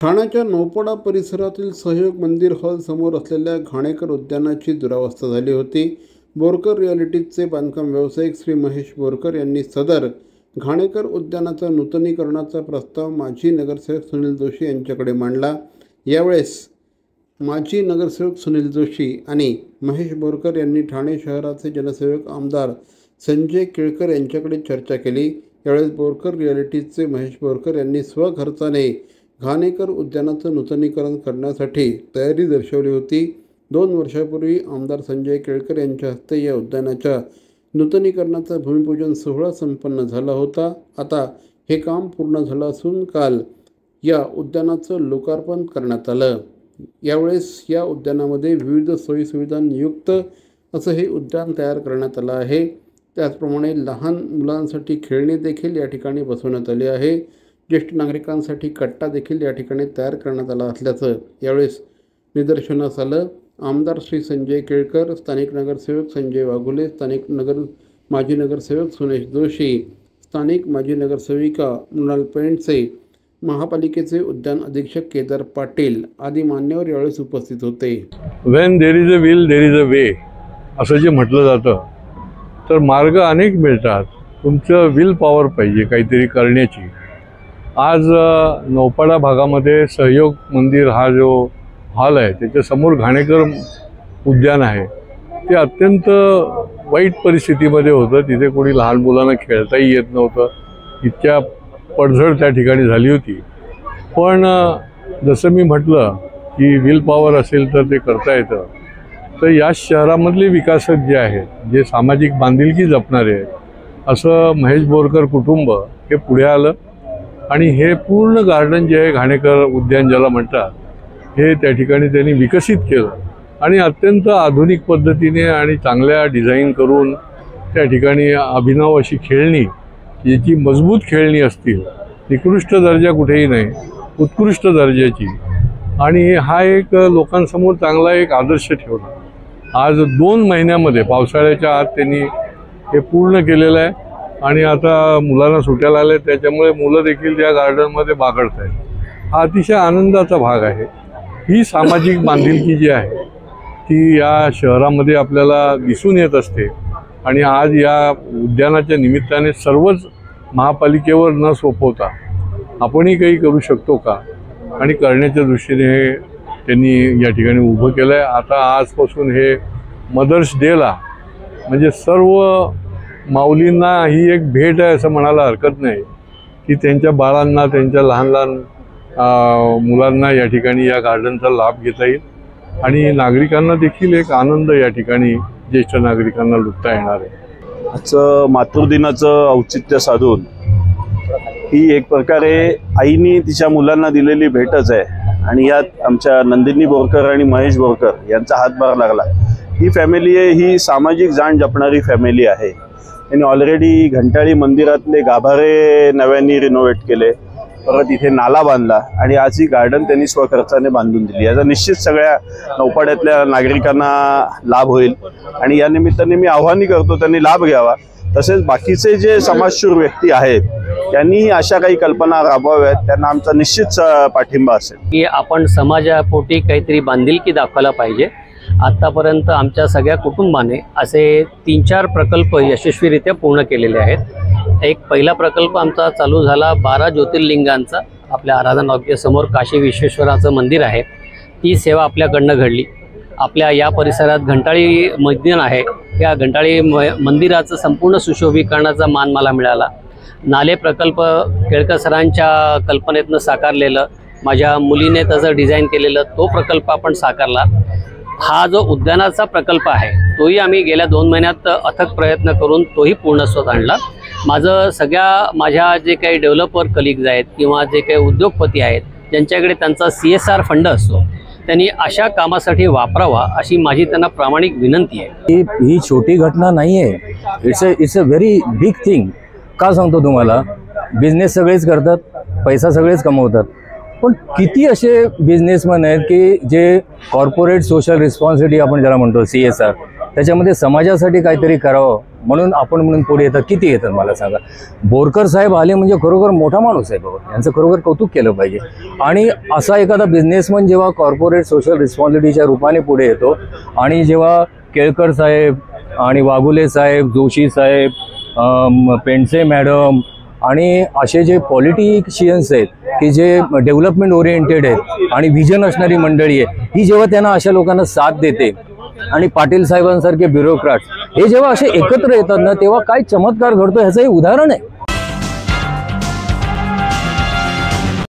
ठाण्याच्या नौपाडा परिसरातील सहयोग मंदिर हॉल समोर असलेल्या घाणेकर उद्यानाची दुरावस्था झाली होती। बोरकर रिअॅलिटीजचे बांधकाम व्यावसायिक श्री महेश बोरकर यांनी सदर घाणेकर उद्यानाचा नूतनीकरणाचा प्रस्ताव माजी नगरसेवक सुनील जोशी यांच्याकडे मांडला। यावेळेस माजी नगरसेवक सुनील जोशी आणि महेश बोरकर यांनी ठाणे शहराचे जनसेवक आमदार संजय केळकर यांच्याकडे चर्चा केली। यावेळेस बोरकर रिअॅलिटीजचे महेश बोरकर यांनी स्वखर्चाने घाणेकर उद्यानाचं नूतनीकरण करण्यासाठी तयारी दर्शवली होती। 2 वर्षापूर्वी आमदार संजय केळकर यांच्या हस्ते या उद्यानाच्या नूतनीकरणाचा भूमिपूजन सोहळा संपन्न झाला होता। आता हे काम पूर्ण झालं असून काल या उद्यानाचं लोकार्पण करण्यात आलं। यावेळेस या उद्यानामध्ये विविध सोयीसुविधांनी युक्त असं हे उद्यान तयार करण्यात आलं आहे। त्याचप्रमाणे लहान मुलांसाठी खेळणी देखील या ठिकाणी बसवण्यात आली आहे। ज्येष्ठ नागरिकांसाठी कट्टा देखील या ठिकाणी तयार करण्यात आला असल्याचं यावेळेस निदर्शनास आलं। आमदार श्री संजय केळकर, स्थानिक नगरसेवक संजय वाघुले, माजी नगरसेवक सुनेश जोशी, स्थानिक माजी नगरसेविका मृणाल पेंडसे, महापालिकेचे उद्यान अधीक्षक केदार पाटील आदी मान्यवर यावेळेस उपस्थित होते। When there is a will there is a way असं जे म्हटलं जातं, तर मार्ग अनेक मिळतात। तुमचं विल पॉवर पाहिजे काहीतरी करण्याची। आज नौपाडा भागामध्ये सहयोग मंदिर हा जो हॉल आहे त्याच्या समोर घाणेकर उद्यान आहे, ते अत्यंत वाईट परिस्थितीमध्ये होतं। तिथे कोणी लहान मुलांना खेळताही येत नव्हतं, इतक्या पडझड त्या ठिकाणी झाली होती। पण जसं मी म्हटलं की विल पॉवर असेल तर ते करता येतं। तर या शहरामधले विकासक जे आहेत, जे सामाजिक बांधिलकी जपणारे आहेत, असं महेश बोरकर कुटुंब हे पुढे आलं आणि हे पूर्ण गार्डन जे आहे घाणेकर उद्यान ज्याला म्हणतात, हे त्या ठिकाणी त्यांनी विकसित केलं आणि अत्यंत आधुनिक पद्धतीने आणि चांगल्या डिझाईन करून त्या ठिकाणी अभिनव अशी खेळणी, याची मजबूत खेळणी असतील, निकृष्ट दर्जा कुठेही नाही, उत्कृष्ट दर्जाची, आणि हा एक लोकांसमोर चांगला एक आदर्श ठेवला। आज 2 महिन्यामध्ये पावसाळ्याच्या आत त्यांनी हे पूर्ण केलेलं आहे आणि आता मुलांना सुट्ट्या आल्या, त्याच्यामुळे मुलं देखील त्या गार्डनमध्ये बागडत आहेत। हा अतिशय आनंदाचा भाग आहे। ही सामाजिक बांधिलकी जी आहे ती या शहरामध्ये आपल्याला दिसून येत असते आणि आज या उद्यानाच्या निमित्ताने सर्वच महापालिकेवर न सोपवता आपणही काही करू शकतो का आणि करण्याच्या दृष्टीने हे त्यांनी या ठिकाणी उभं केलं आहे। आता आजपासून हे मदर्स डेला म्हणजे सर्व माऊलींना ही एक भेट आहे असं म्हणायला हरकत नाही की त्यांच्या बाळांना, त्यांच्या लहान लहान मुलांना या ठिकाणी या गार्डनचा लाभ घेता येईल आणि नागरिकांना देखील एक आनंद या ठिकाणी ज्येष्ठ नागरिकांना लुटता येणार आहे। आजचं मातृदिनाचं औचित्य साधून ही एक प्रकारे आईने तिच्या मुलांना दिलेली भेटच आहे आणि यात आमच्या नंदिनी बोरकर आणि महेश बोरकर यांचा हातभार लागला। ही फॅमिली आहे, ही सामाजिक जाण जपणारी फॅमिली आहे। त्यांनी ऑलरेडी घंटाळी मंदिरातले गाभारे नव्याने रिनोव्हेट केले, परत इथे नाला बांधला आणि आज ही गार्डन त्यांनी स्वखर्चाने बांधून दिली। याचा निश्चित सगळ्या नौपाड्यातल्या नागरिकांना लाभ होईल आणि या निमित्ताने मी आव्हानही करतो त्यांनी लाभ घ्यावा। तसेच बाकीचे जे समाजशूर व्यक्ती आहेत त्यांनी अशा काही कल्पना राबवाव्यात, त्यांना आमचा निश्चित पाठिंबा असेल की आपण समाजापोटी काहीतरी बांधिलकी दाखवायला पाहिजे। आतापर्यंत आमच्या सगळ्या कुटुंबाने असे 3-4 प्रकल्प यशस्वीरित्या पूर्ण केलेले आहेत। एक पहिला प्रकल्प आमचा चालू झाला 12 ज्योतिर्लिंगांचा, आपल्या आराधनालयासमोर काशी विश्वेश्वराचं मंदिर आहे, ती सेवा आपल्याकडनं घडली। आपल्या या परिसरात घंटाळी मैदान आहे, या घंटाळी मंदिराचं संपूर्ण सुशोभीकरणाचा मान मला मिळाला। नाले प्रकल्प केळकर सरांच्या कल्पनेतनं साकारलेलं, माझ्या मुलीने त्याचं डिझाईन केलेलं तो प्रकल्प आपण साकारला। हा जो उद्यानाचा प्रकल्प आहे तोही आम्ही गेल्या 2 महिन्यात अथक प्रयत्न करून तोही पूर्णत्वास आणला। माझ्या जे काही डेव्हलपर कलिग्ज आहेत किंवा जे काही उद्योगपती आहेत ज्यांच्याकडे त्यांचा CSR फंड असतो, त्यांनी अशा कामासाठी वापरावा अशी माझी त्यांना प्रामाणिक विनंती आहे। ही छोटी घटना नाही आहे, it's a very big thing. का सांगतो तुम्हाला, बिझनेस सगळेच करतात, पैसा सगळेच कमवतात, पण किती असे बिझनेसमॅन आहेत की जे कॉर्पोरेट सोशल रिस्पॉन्सिबिलिटी आपण ज्याला म्हणतो CSR, त्याच्यामध्ये समाजासाठी काहीतरी करावं म्हणून पुढे येतात. किती येतात मला सांगा. बोरकर साहेब आले म्हणजे खरोखर मोठा माणूस आहे बाबा, यांचं खरोखर कौतुक केलं पाहिजे. आणि असा एखादा बिझनेसमन जेव्हा कॉर्पोरेट सोशल रिस्पॉन्सिबिलिटीच्या रूपाने पुढे येतो आणि जेव्हा केळकर साहेब आणि वाघुले साहेब, जोशी साहेब, पेंडसे मॅडम आणि असे जे पॉलिटिशियन्स आहेत की जे डेव्हलपमेंट ओरिएंटेड आहेत आणि व्हिजन असणारी मंडळी आहे, ही जेव्हा त्यांना अशा लोकांना साथ देते आणि पाटील साहेबांसारखे ब्युरोक्रॅट्स हे जेव्हा असे एकत्र येतात ना, तेव्हा काय चमत्कार घडतो ह्याचं हे उदाहरण आहे.